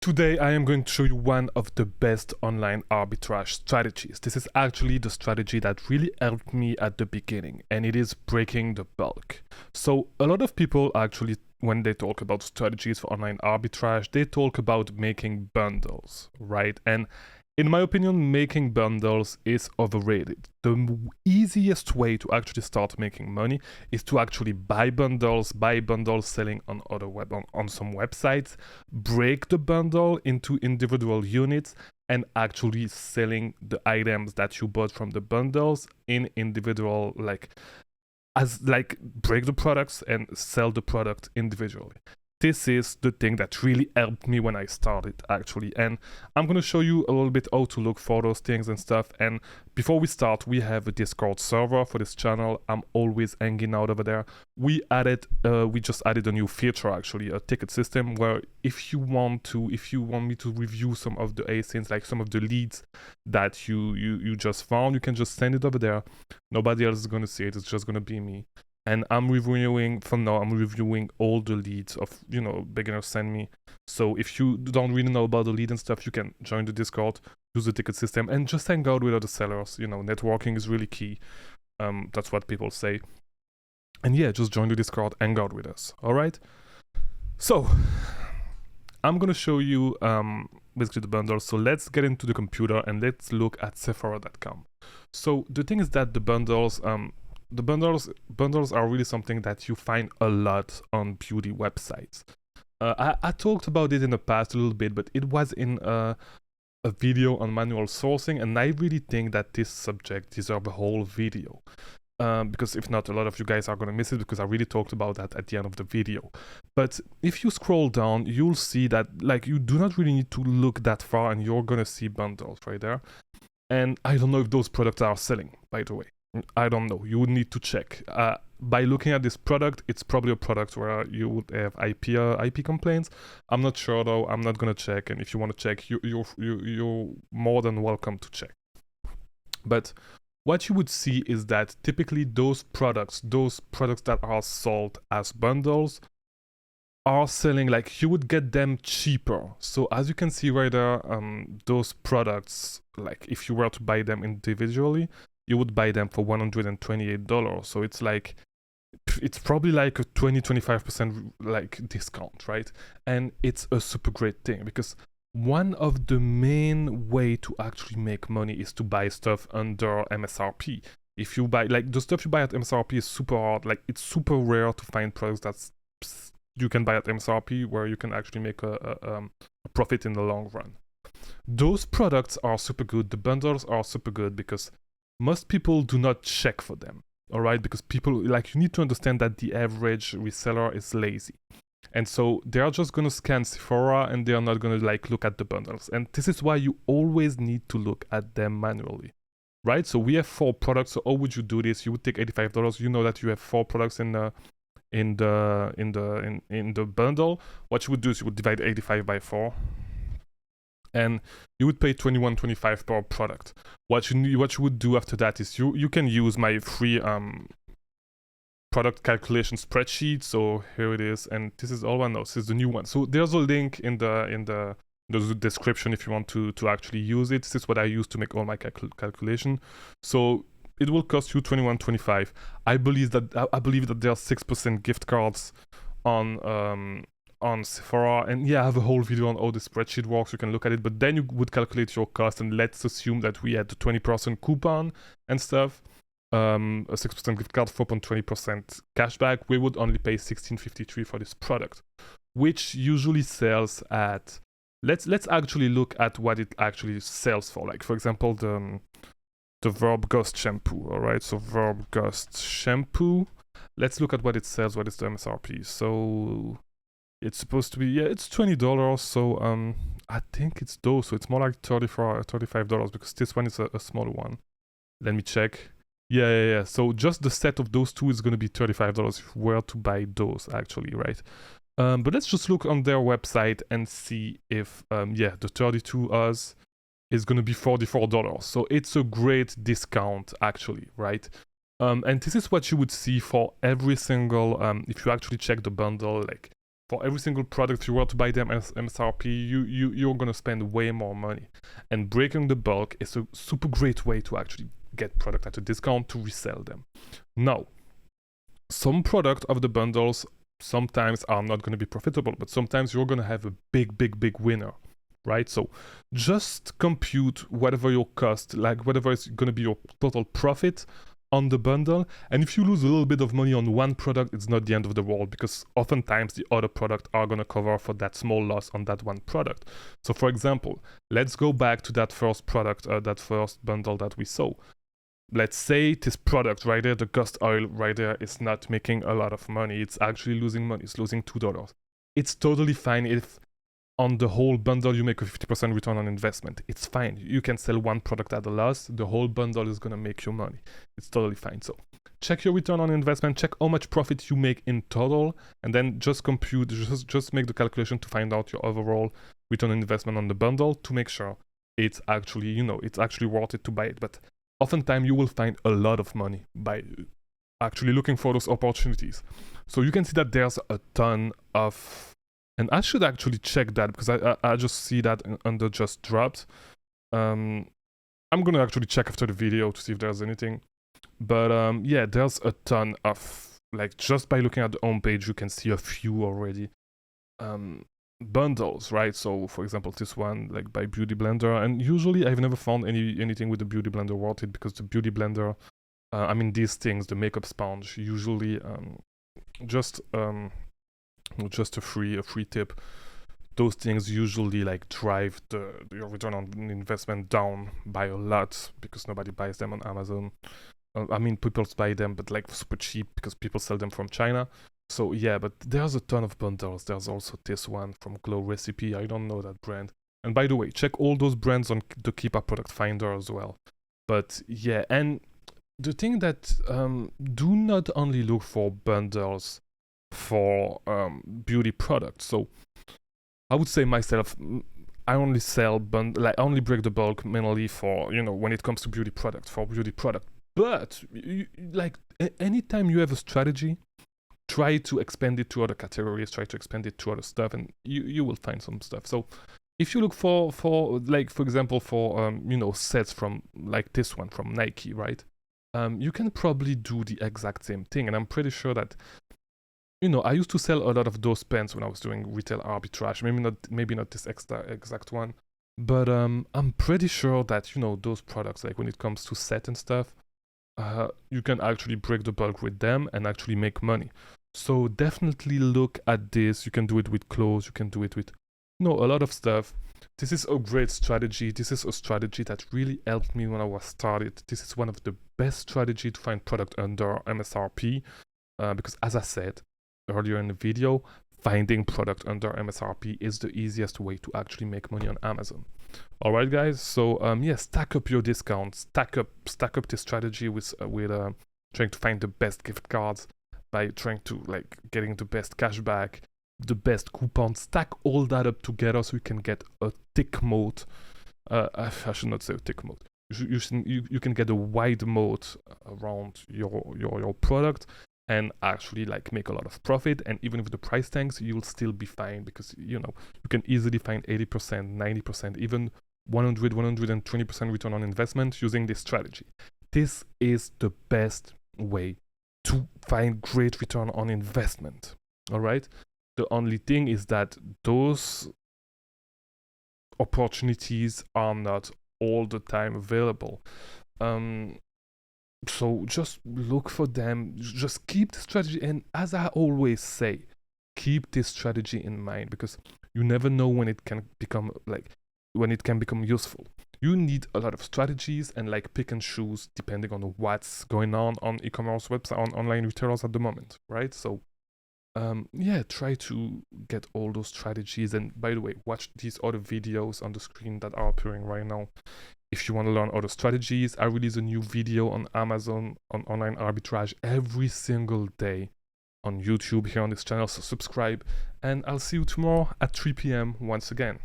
Today, I am going to show you one of the best online arbitrage strategies. This is actually the strategy that really helped me at the beginning, and it is breaking the bulk. So, a lot of people actually, when they talk about strategies for online arbitrage, they talk about making bundles, right? And in my opinion, making bundles is overrated. The easiest way to actually start making money is to actually buy bundles selling on other on some websites, break the bundle into individual units, and actually selling the items that you bought from the bundles in individual break the products and sell the product individually. This is the thing that really helped me when I started, actually. And I'm going to show you a little bit how to look for those things and stuff. And before we start, we have a Discord server for this channel. I'm always hanging out over there. We just added a new feature, actually, a ticket system where if you want me to review some of the ASINs, like some of the leads that you just found, you can just send it over there. Nobody else is going to see it. It's just going to be me. And I'm reviewing all the leads of beginners send me. So if you don't really know about the lead and stuff, you can join the Discord, use the ticket system, and just hang out with other sellers. Networking is really key. That's what people say. And yeah, just join the Discord, hang out with us. All right. So I'm gonna show you basically the bundles. So let's get into the computer and let's look at Sephora.com. So the thing is that the bundles are really something that you find a lot on beauty websites. I talked about it in the past a little bit, but it was in a video on manual sourcing, and I really think that this subject deserves a whole video. Because if not, a lot of you guys are going to miss it because I really talked about that at the end of the video. But if you scroll down, you'll see that you do not really need to look that far and you're going to see bundles right there. And I don't know if those products are selling, by the way. I don't know. You would need to check. By looking at this product, it's probably a product where you would have IP complaints. I'm not sure though. I'm not gonna check. And if you want to check, you're more than welcome to check. But what you would see is that typically those products that are sold as bundles, are selling you would get them cheaper. So as you can see right there, those products, if you were to buy them individually, you would buy them for $128. So it's probably a 20-25% discount, right? And it's a super great thing because one of the main way to actually make money is to buy stuff under MSRP. If you buy the stuff you buy at MSRP is super hard. It's super rare to find products that's you can buy at MSRP where you can actually make a profit in the long run. Those products are super good. The bundles are super good because most people do not check for them, all right? Because people, you need to understand that the average reseller is lazy. And so they are just going to scan Sephora and they are not going to look at the bundles. And this is why you always need to look at them manually, right? So we have 4 products. So how would you do this? You would take $85. You know that you have 4 products in the bundle. What you would do is you would divide 85 by 4. And you would pay $21.25 per product. What you would do after that is you can use my free product calculation spreadsheet. So here it is, and this is all one. No, this is the new one. So there's a link in the description if you want to actually use it. This is what I use to make all my calculation. So it will cost you $21.25. I believe that there are 6% gift cards on Sephora, and yeah, I have a whole video on how the spreadsheet works. You can look at it, but then you would calculate your cost, and let's assume that we had the 20% coupon and stuff, a 6% gift card, 4.20% cashback. We would only pay $16.53 for this product, which usually sells at. Let's actually look at what it actually sells for. For example, the Verb Ghost shampoo. All right, so Verb Ghost shampoo. Let's look at what it sells. What is the MSRP? So it's supposed to be, it's $20, so I think it's those, so it's more like $35 because this one is a smaller one. Let me check. Yeah. So just the set of those two is going to be $35 if we were to buy those, actually, right? But let's just look on their website and see if, the 32 Oz is going to be $44. So it's a great discount, actually, right? And this is what you would see for every single, if you actually check the bundle, For every single product you were to buy them as MSRP, you're gonna spend way more money. And breaking the bulk is a super great way to actually get product at a discount to resell them. Now, some product of the bundles sometimes are not going to be profitable, but sometimes you're going to have a big winner, right? So just compute whatever your cost, like whatever is going to be your total profit on the bundle. And if you lose a little bit of money on one product, it's not the end of the world, because oftentimes the other product are going to cover for that small loss on that one product. So for example, let's go back to that first product, that first bundle that we saw. Let's say this product right there, the ghost oil right there, is not making a lot of money. It's actually losing money. It's losing $2. It's totally fine if on the whole bundle you make a 50% return on investment. It's fine. You can sell one product at a loss. The whole bundle is going to make you money. It's totally fine. So check your return on investment. Check how much profit you make in total, and then just compute, just make the calculation to find out your overall return on investment on the bundle to make sure it's actually, it's actually worth it to buy it. But oftentimes you will find a lot of money by actually looking for those opportunities. So you can see that there's a ton of, and I should actually check that because I just see that under just dropped. I'm gonna actually check after the video to see if there's anything. But yeah, there's a ton of, like, just by looking at the home page, you can see a few already. Bundles, right? So for example, this one, like by Beauty Blender, and usually I've never found anything with the Beauty Blender worth it, because the Beauty Blender, I mean, these things, the makeup sponge, usually just a free tip, those things usually like drive your return on investment down by a lot, because nobody buys them on Amazon. I mean, people buy them, but like super cheap, because people sell them from China. So yeah, but there's a ton of bundles. There's also this one from Glow Recipe. I don't know that brand. And by the way, check all those brands on the Keepa Product Finder as well. But yeah, and the thing that do not only look for bundles for beauty products. So I would say myself, I only sell I only break the bulk mainly for, when it comes to beauty product, But like anytime you have a strategy, try to expand it to other categories, try to expand it to other stuff, and you will find some stuff. So if you look for like, for example, for sets from like this one from Nike, right? You can probably do the exact same thing. And I'm pretty sure that, I used to sell a lot of those pens when I was doing retail arbitrage. Maybe not this exact one, but I'm pretty sure that, those products, like when it comes to set and stuff, you can actually break the bulk with them and actually make money. So definitely look at this. You can do it with clothes. You can do it with, a lot of stuff. This is a great strategy. This is a strategy that really helped me when I was started. This is one of the best strategy to find product under MSRP, because as I said earlier in the video, finding product under MSRP is the easiest way to actually make money on Amazon. All right, guys. So yeah, stack up your discounts. Stack up this strategy with trying to find the best gift cards, by trying to like getting the best cashback, the best coupons. Stack all that up together so you can get a thick moat. I should not say a thick moat. You can get a wide moat around your product and actually like make a lot of profit. And even if the price tanks, you'll still be fine, because you can easily find 80%, 90%, even 120% return on investment using this strategy. This is the best way to find great return on investment. All right. The only thing is that those opportunities are not all the time available. So just look for them. Just keep the strategy, and as I always say, keep this strategy in mind, because you never know when it can become useful. You need a lot of strategies and like pick and choose depending on what's going on e-commerce website, on online retailers at the moment, right? So yeah, try to get all those strategies. And by the way, watch these other videos on the screen that are appearing right now if you want to learn other strategies. I release a new video on Amazon on online arbitrage every single day on YouTube here on this channel, so subscribe, and I'll see you tomorrow at 3 p.m. once again.